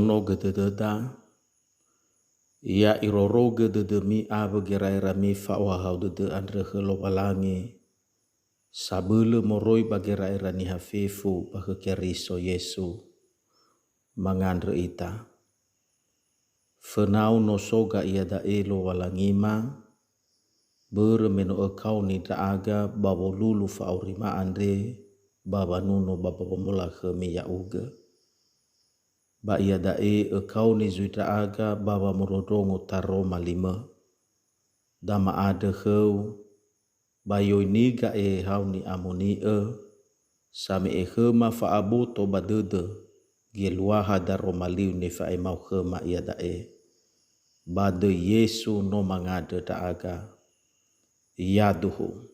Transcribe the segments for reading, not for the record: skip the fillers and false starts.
sono gedededa, ia iroro gededemi abegerai rami fa'wahau dede andre helo walangi, sabele moroi bagerai rani hafefu bahekeriso Yesu, mangandre ita. Fenau no soga ia da elo walangima, beremeno ekau ni daaga bawa lulu fa'aurima andre, baba nuno baba pemola khemi ya uga. Ba ia dae ekau ni zuita aga baba morodongo taro malima. Dama ada kheu, bayo niga hau ni amoni same khema fa'abo to badede, geluaha daro maliu ne fa'e mau khema ia dae. Bade Yesu no mangade daaga, yaduhu.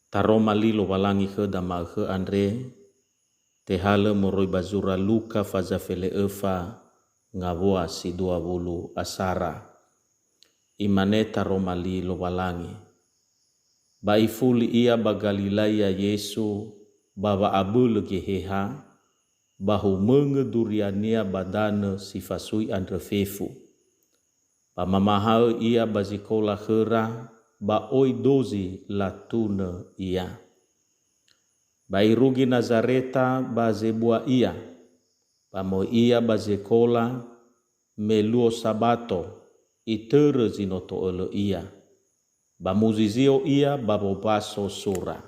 Taro malilo walangi he dama he andre, tehale moroi bazura luka fazafele efa ngaboa si 20 asara. Imane taro malilo walangi. Baifuli ia bagalilaya Yesu baba abu legi heha, bahu mengeduriania badane sifasui andre fefu. Pamamahau ia bazikola khera, ba oi dozi latuna ia. Bairugi Nazareta bazebua ia, pamo ia bazekola meluo sabato, itere zinoto ele ia. Bamuzizio ia babobaso sura.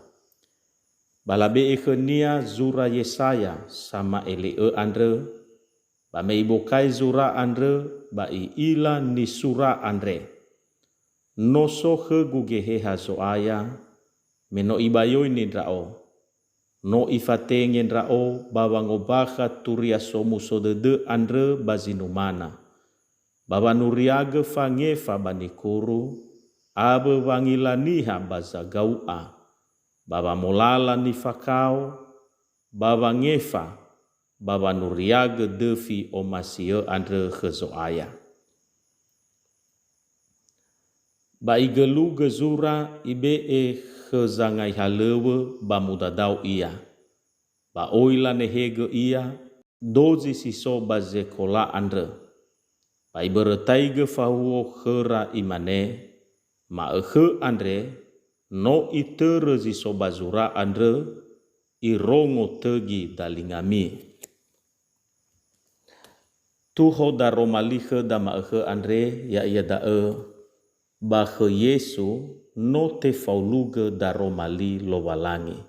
Balabe ikhenia zura Yesaya sama ele andre, bameibokai zura andre, ba ila ni sura andre. Noso he gugeheha zoaya, meno ibayoi ni drao. No ifatenge drao bawangobaha turia somu sodede andre bazinumana. Baba nuriage fangefa banikuru, abe wangilaniha bazagaua. Baba molala ni fakao, baba ngefa, baba nuriage defi omasio andre gezoaya. Ba igelu gezura ibe gezangai halewe ba mudadau ia. Ba oila nehege ia, dozi siso ba zekola andre. Ba iberetai fahuo khera imane, ma andre, no itere ziso bazura andre, irongo tegi dalingami. Tuho da romalihe da ma andre, ya ia da bahe Yesu no te fauluge daromali lowalangi.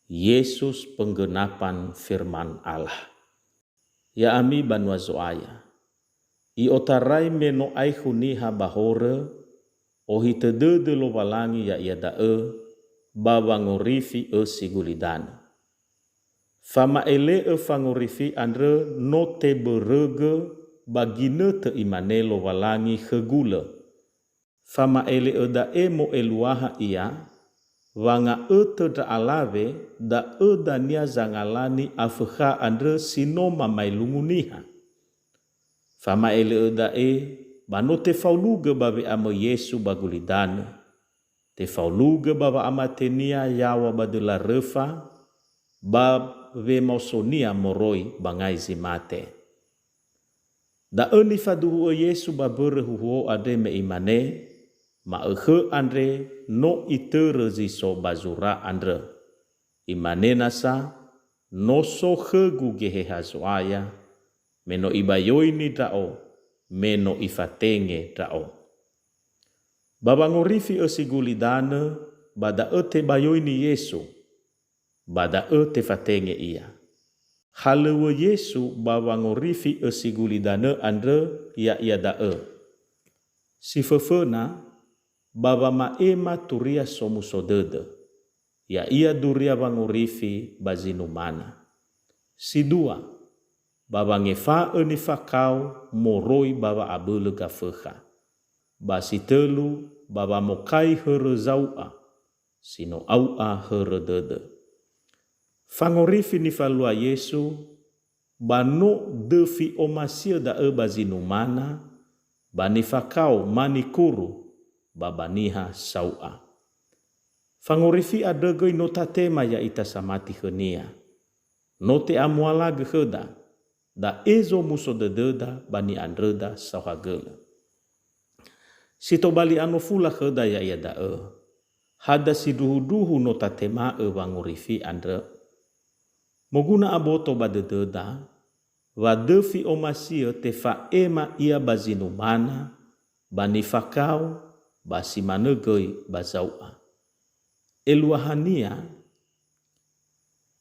Yesus penggenapan firman Allah. Ya ami banwa zoaya. I otarai meno aihuniha bahore, ohitede de lowalangi ya ia bawangorifi sigulidan. Fama ele fangorifi andre no te berege bagine te imane lowalangi hegule. Fama ele da mo eluaha ia, wanga te da alave da nia zangalani afekha andre sinoma mailunganiha. Fama ele da bano te fauluge babe ama Yesu bagulidane, te fauluge baba ama tenia yawa badela refa, babe mausonia moroi bangai zimate. Da ni faduhu Yesu babere huho ade me imane, ma andre no itere ziso bazura andre. Imane nasa no so gugehe hazoaya, meno ibayoi ni dao, meno ifatenge dao. Babangorifi sigulidane, bada te bayoi ni Yesu, bada te fatenge ia. Halewe Yesu babangorifi sigulidane andre ya ia da Si fefena, baba maema turia somu sodede, ya ia duria bangorifi bazinumana. Si dua, baba ngefa ni fakau moroi baba abele gafeha. Basi telu, baba mokai here zaua, sino aua here dede. Fangorifi ni falua Yesu, bano defi omasia da bazinumana, bani fakau manikuru, babaniha saua. Fangorifi adegoi no tatema ya ita samati henia. No te amuala geheda, da ezo muso dededa bani andreda sawagela. Sito bali ano fula heda ya ia da hada si duhu-duhu no tatema wangurifi andre. Moguna aboto badededa, wadefi omasia te fa ema ia bazinumana, bani fakau, basi manegoi bazaua. Eluahania,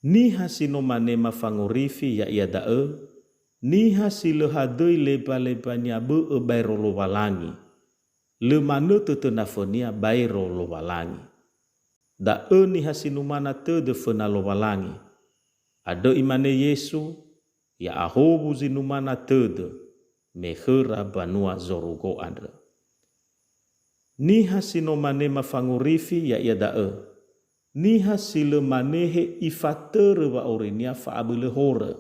niha sino manema fangurifi ya ia da niha silo hadoi lepa-lepa nyabu bairo lo walangi. Le manu tetenafonia bairo lo walangi. Da niha sino mana te de fena lo walangi. Ado imane Yesu ya ahobu zinu mana te de mehera banua zorugo andre. Niha sino manema fangurifi ya ia da niha silo manehe ifatere wa orenia fa abule hore.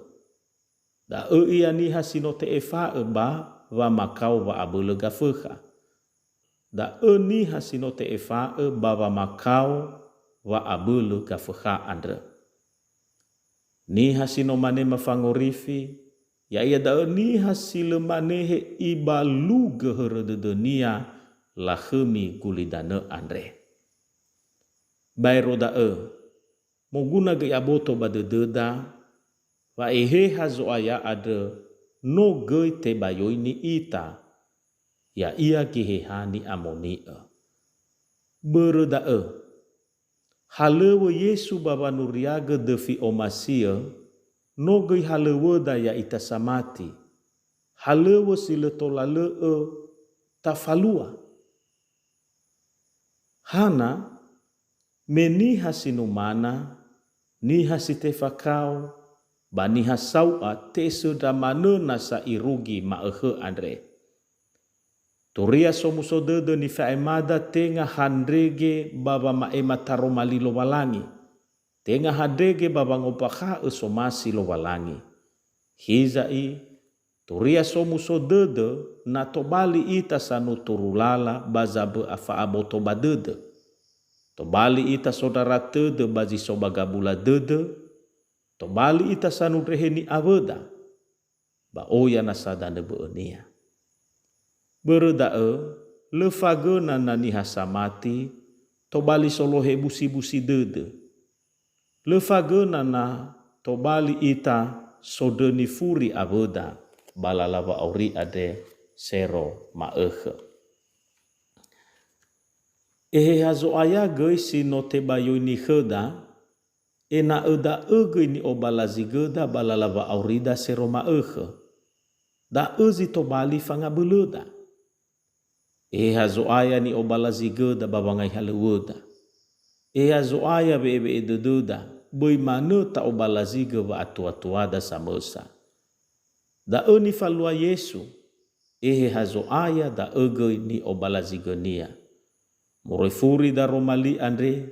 Da ia niha sino te efa ba wa makau wa abule gafeha. Da niha sino te efa ba wa makau wa abule gafeha andre. Niha sino manema fangorifi ya ia da niha silo manehe iba luge herede dunia lahemi gulidane andre. Bairo da moguna ge aboto badededa wa ehe hazo aya ada no ge te bayoi ni ita ya ia geheha ni amonia. Bereda halewe Yesu baba nuriaga defi omasia no ge halewe da ya ita samati halewe sile tolale tafalua hana meniha sinumana, niha sitefakau, baniha saua tesu damane nasa irugi maehe andre. Turia somuso dede ni faemada tenga handrege baba maema taromali lo walangi. Tenga hadrege baba ngopaka somasi lo walangi. Hizai, turia somuso dede na tobali ita sanu turulala bazabe afa aboto badede. Tobali ita saudara tede bazi sobagabula dede, tobali ita sanu reheni aweda, ba oya nasada nebeenia. Bereda lefagena nani hasamati, tobali solohe busi-busi dede. Lefagena na tobali ita sodeni furi aweda, balalava auri ade sero maehe. Ehe hazo aya gei si no te bayo ni heda, ena eda gei ni obalazi geda balalava aurida seroma da ezi to bali fanga beluda. Ehe hazo aya ni obalazi geda babangai halewuda. Ehe hazo aya bebe ededuda, boi manu ta obalazi geba atua-tuada samosa. Da ni falua Yesu, ehe hazo aya da gei ni obalazi genia. Morefuri da romali andre,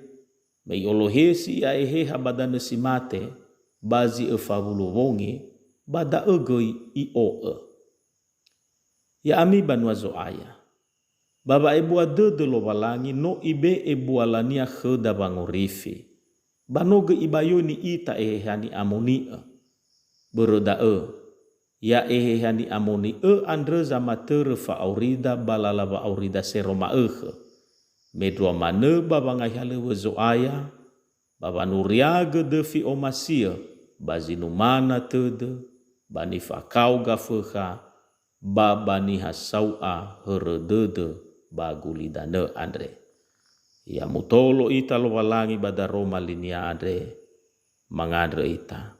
mei olohesi ya ehe habadane simate, bazi efavulu wongi, bada egoi i Ya ami banwa zo aya. Baba ebua de lo walangi no ibe ebua lania kheda bangorifi. Banoge ibayoni ita ehe hani amonia. Beroda ya ehe hani amoni andre zamatere fa aurida balalava aurida seroma Medua mane baba ngai halewe zo aya, baba nuriaga defi omasia, bazinu mana tede, bani fakau gafeha, baba ni hasaua heredede bagulidane andre. Ya mutolo ita lo walangi bada Roma linia andre, mangadre ita.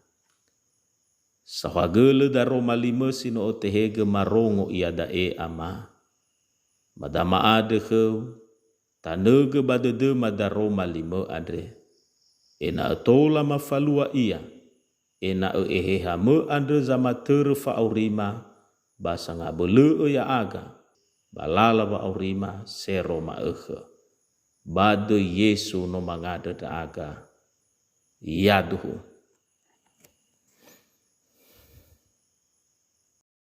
Sahagele da Roma lima sino otehege marongo ia da ama. Madama ade kheu, tanege badede madaroma lima andre. Ena etola mafalua ia. Ena eheha me andre zamatere fa aurima. Basa ngabele ya aga. Balala wa aurima sero maehe. Bade Yesu no mangade da aga. Yaduhu.